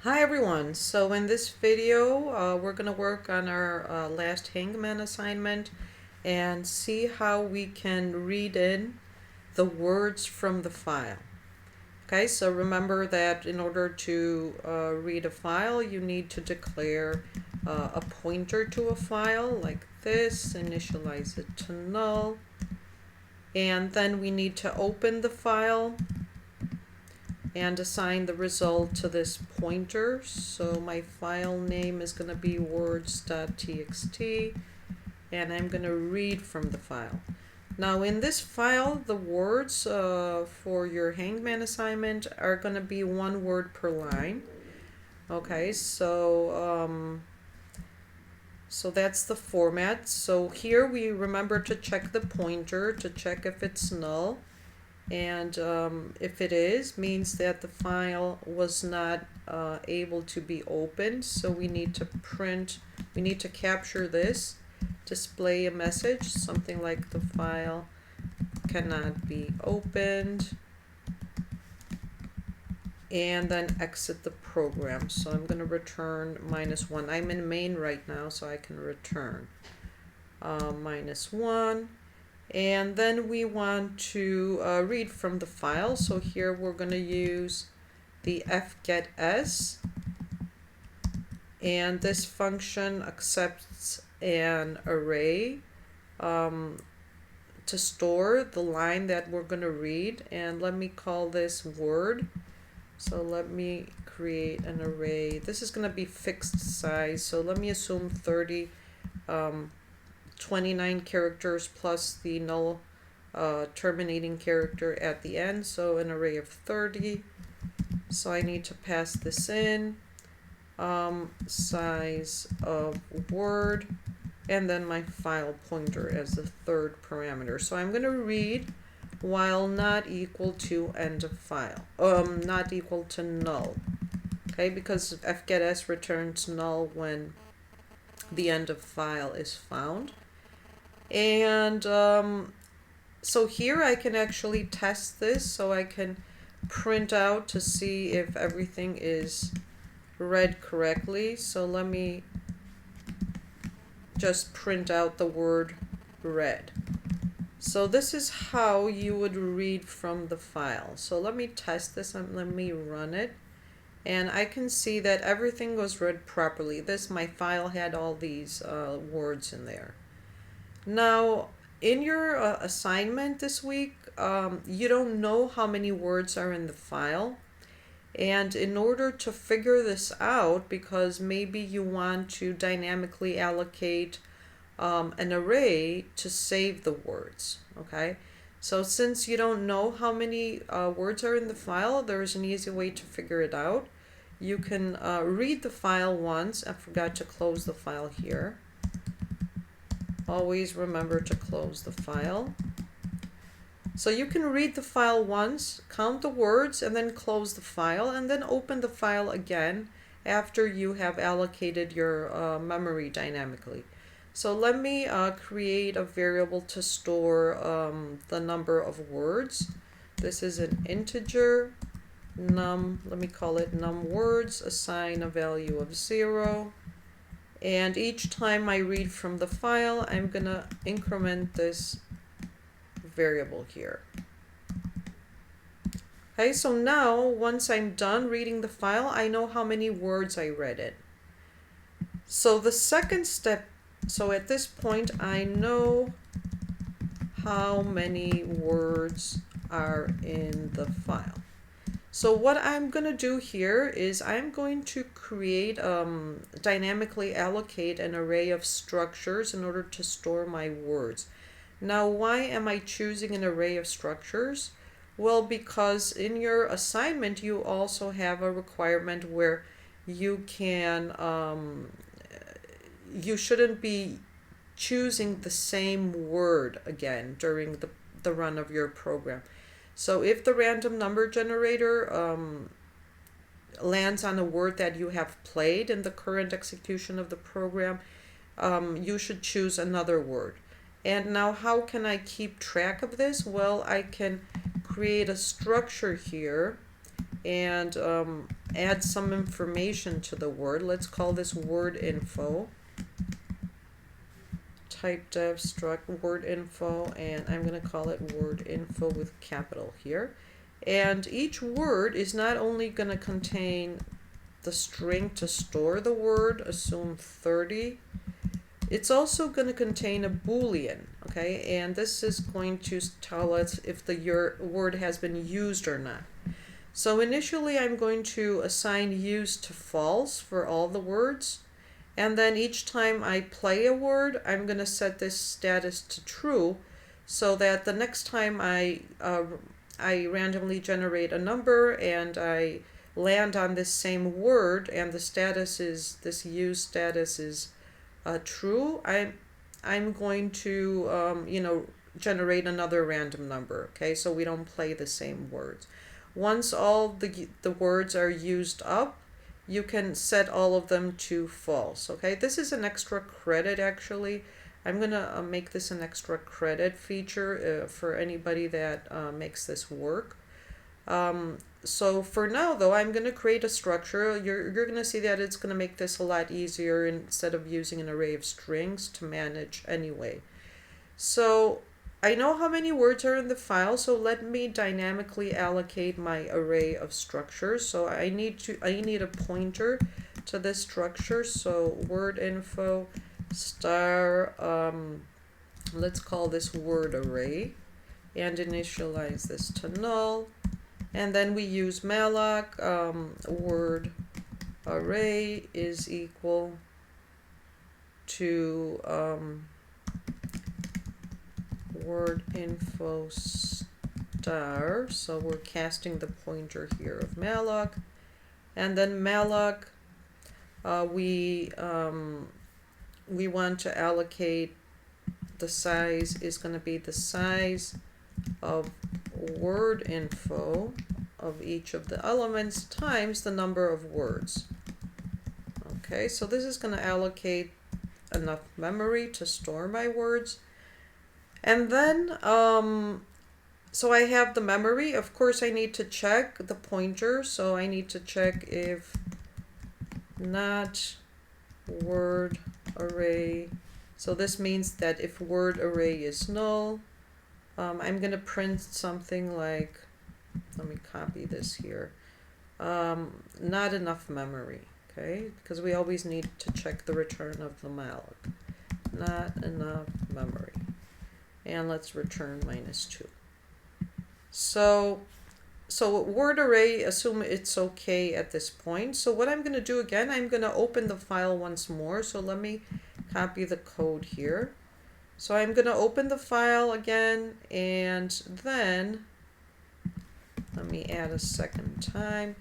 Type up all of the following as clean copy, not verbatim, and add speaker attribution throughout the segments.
Speaker 1: Hi everyone, so in this video we're going to work on our last Hangman assignment and see how we can read in the words from the file. Okay, so remember that in order to read a file you need to declare a pointer to a file like this, initialize it to null, and then we need to open the file and assign the result to this pointer. So my file name is going to be words.txt and I'm going to read from the file. Now in this file, the words for your Hangman assignment are going to be one word per line. Okay, so that's the format. So here we remember to check the pointer to check if it's null. And if it is, means that the file was not able to be opened. So we need to capture this, display a message, something like the file cannot be opened, and then exit the program. So I'm going to return -1. I'm in main right now, so I can return -1. And then we want to read from the file. So here we're going to use the fgetS, and this function accepts an array to store the line that we're going to read. And let me call this word. So let me create an array. This is going to be fixed size, so let me assume 29 characters plus the null terminating character at the end, so an array of 30. So I need to pass this in, size of word, and then my file pointer as the third parameter. So I'm going to read while not equal to end of file, not equal to null. Okay, because fgetS returns null when the end of file is found. And so here I can actually test this, so I can print out to see if everything is read correctly. So let me just print out the word read. So this is how you would read from the file. So let me test this and let me run it. And I can see that everything was read properly. My file had all these words in there. Now, in your assignment this week, you don't know how many words are in the file. And in order to figure this out, because maybe you want to dynamically allocate an array to save the words, okay? So since you don't know how many words are in the file, there's an easy way to figure it out. You can read the file once. I forgot to close the file here. Always remember to close the file. So you can read the file once, count the words, and then close the file, and then open the file again after you have allocated your memory dynamically. So let me create a variable to store the number of words. This is an integer num, let me call it num words, assign a value of 0. And each time I read from the file, I'm going to increment this variable here. Okay, so now once I'm done reading the file, I know how many words I read it. So the second step, so at this point I know how many words are in the file. So what I'm going to do here is I'm going to create, dynamically allocate an array of structures in order to store my words. Now, why am I choosing an array of structures? Well, because in your assignment you also have a requirement where you can, you shouldn't be choosing the same word again during the run of your program. So if the random number generator lands on a word that you have played in the current execution of the program, you should choose another word. And now how can I keep track of this? Well, I can create a structure here, and add some information to the word. Let's call this word info. Type dev struct word info, and I'm going to call it word info with capital here. And each word is not only going to contain the string to store the word, assume 30, it's also going to contain a boolean, okay? And this is going to tell us if the word has been used or not. So initially I'm going to assign used to false for all the words. And then each time I play a word, I'm going to set this status to true so that the next time I randomly generate a number and I land on this same word and the status is, this use status is true, I'm going to generate another random number, okay, so we don't play the same words. Once all the words are used up, you can set all of them to false, okay? This is an extra credit actually. I'm going to make this an extra credit feature for anybody that makes this work. So for now though, I'm going to create a structure. You're going to see that it's going to make this a lot easier instead of using an array of strings to manage anyway. So I know how many words are in the file, so let me dynamically allocate my array of structures. So I need a pointer to this structure. So word info star, let's call this word array, and initialize this to null. And then we use malloc, word array is equal to word info star, so we're casting the pointer here of malloc, and then malloc we want to allocate, the size is going to be the size of word info of each of the elements times the number of words. Okay, so this is going to allocate enough memory to store my words. And then, so I have the memory. Of course, I need to check the pointer. So I need to check if not word array. So this means that if word array is null, I'm going to print something like, let me copy this here, not enough memory, okay? Because we always need to check the return of the malloc. Not enough memory. And let's return -2. So word array, assume it's okay at this point. So what I'm going to do again, I'm going to open the file once more. So let me copy the code here. So I'm going to open the file again, and then let me add a second time,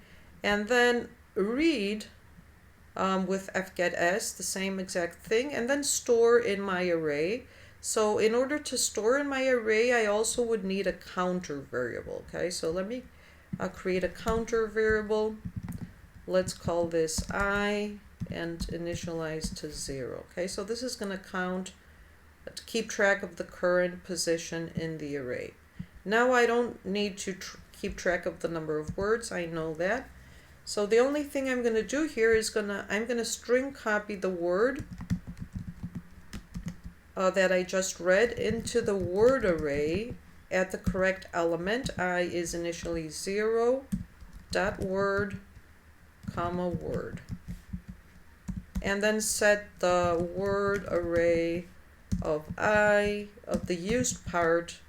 Speaker 1: and then read with fgetS, the same exact thing, and then store in my array. So in order to store in my array, I also would need a counter variable, okay? So let me create a counter variable. Let's call this I and initialize to 0, okay? So this is going to count, to keep track of the current position in the array. Now I don't need to keep track of the number of words, I know that. So the only thing I'm going to do here is I'm going to string copy the word that I just read into the word array at the correct element. I is initially 0 dot word comma word, and then set the word array of I of the used part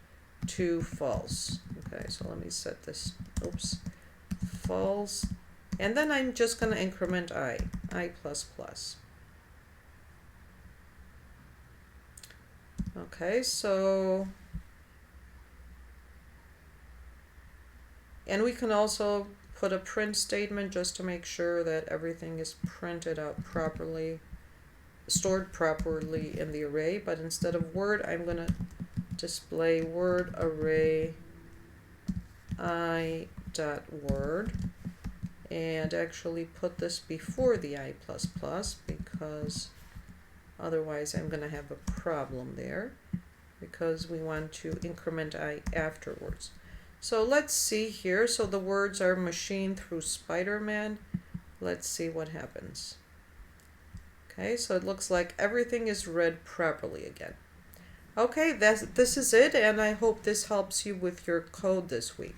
Speaker 1: to false. Okay, so let me set this, false, and then I'm just going to increment I plus plus. Okay, so, and we can also put a print statement just to make sure that everything is printed out properly, stored properly in the array. But instead of word, I'm going to display word array I dot word, and actually put this before the I plus plus, because otherwise I'm going to have a problem there, because we want to increment I afterwards. So let's see here. So the words are machined through Spider-Man. Let's see what happens. Okay, so it looks like everything is read properly again. Okay, this is it, and I hope this helps you with your code this week.